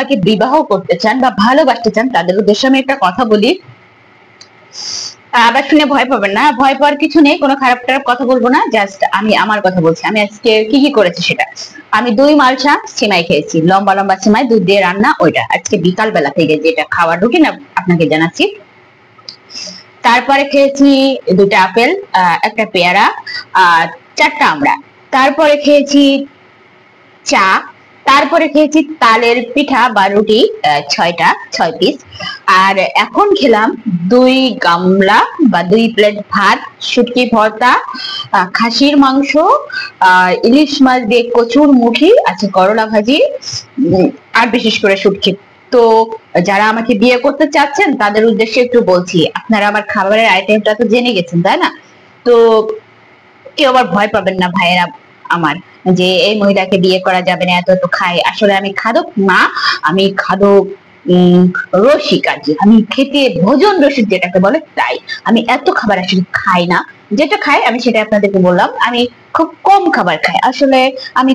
আমাকে বিবাহ করতে চান বা ভালোবাসতে চান তাদের উদ্দেশ্যে আমি একটা কথা বলি। আবার শুনে ভয় পাবেন না, ভয় পাওয়ার কিছু নেই, কোনো খারাপ খারাপ কথা বলবো না, জাস্ট আমি আমার কথা বলছি। আমি আজকে কি কি করেছি সেটা। আমি দই মালসা সিমাই খেয়েছি, লম্বা লম্বা সিমাই, দুধ দিয়ে রান্না, ওইটা আজকে বিকাল বেলা থেকে যেটা খাওয়ার রুটিন আপনাকে জানাচ্ছি। তারপরে খেয়েছি দুটা আপেল, একটা পেয়ারা, আর চারটা আমড়া। তারপরে খেয়েছি চা। তারপরে খেয়েছি তালের পিঠা বা রুটি, 6 পিস। আর এখন খেলাম 2 গামলা বা 2 প্লেট ভাত, শুটকি ভর্তা, খাসির মাংস, ইলিশ মাছ দিয়ে কচুর মুখি আছে, করলা ভাজি, আর বিশেষ করে শুটকি। তো যারা আমাকে বিয়ে করতে চাচ্ছেন তাদের উদ্দেশ্যে একটু বলছি, আপনারা আমার খাবারের আইটেমটা তো জেনে গেছেন তাই না? তো কেউ আবার ভয় পাবেন না ভাইয়েরা আমার, যে এই মহিলাকে বিয়ে করা যাবে না, এত এত খাই। আসলে আমি খাদক না, আমি খাদক রসিক আর কি। আমি খেতে ভোজন রসিক যেটাকে বলে তাই। আমি এত খাবার আসলে খাই না, যেটা খাই আমি সেটা আপনাদেরকে বললাম। আমি খুব কম খাবার খাই আসলে। আমি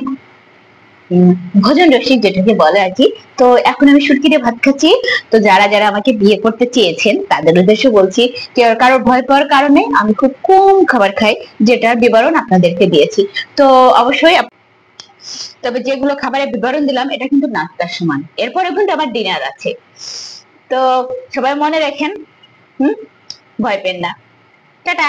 ভোজন রসিক যেটাকে বলে আর কি। তো এখন আমি শুটকি দিয়ে ভাত খাচ্ছি। তো যারা যারা আমাকে বিয়ে করতে চেয়েছেন তাদের উদ্দেশ্যে বলছি, কারো ভয় পাওয়ার কারণে আমি খুব কম খাবার খাই, যেটার বিবরণ আপনাদেরকে দিয়েছি। তো অবশ্যই তবে যেগুলো খাবারের বিবরণ দিলাম এটা কিন্তু নাস্তার সমান, এরপরে কিন্তু আবার ডিনার আছে। তো সবাই মনে রাখেন, ভয় পেন না। টাটা।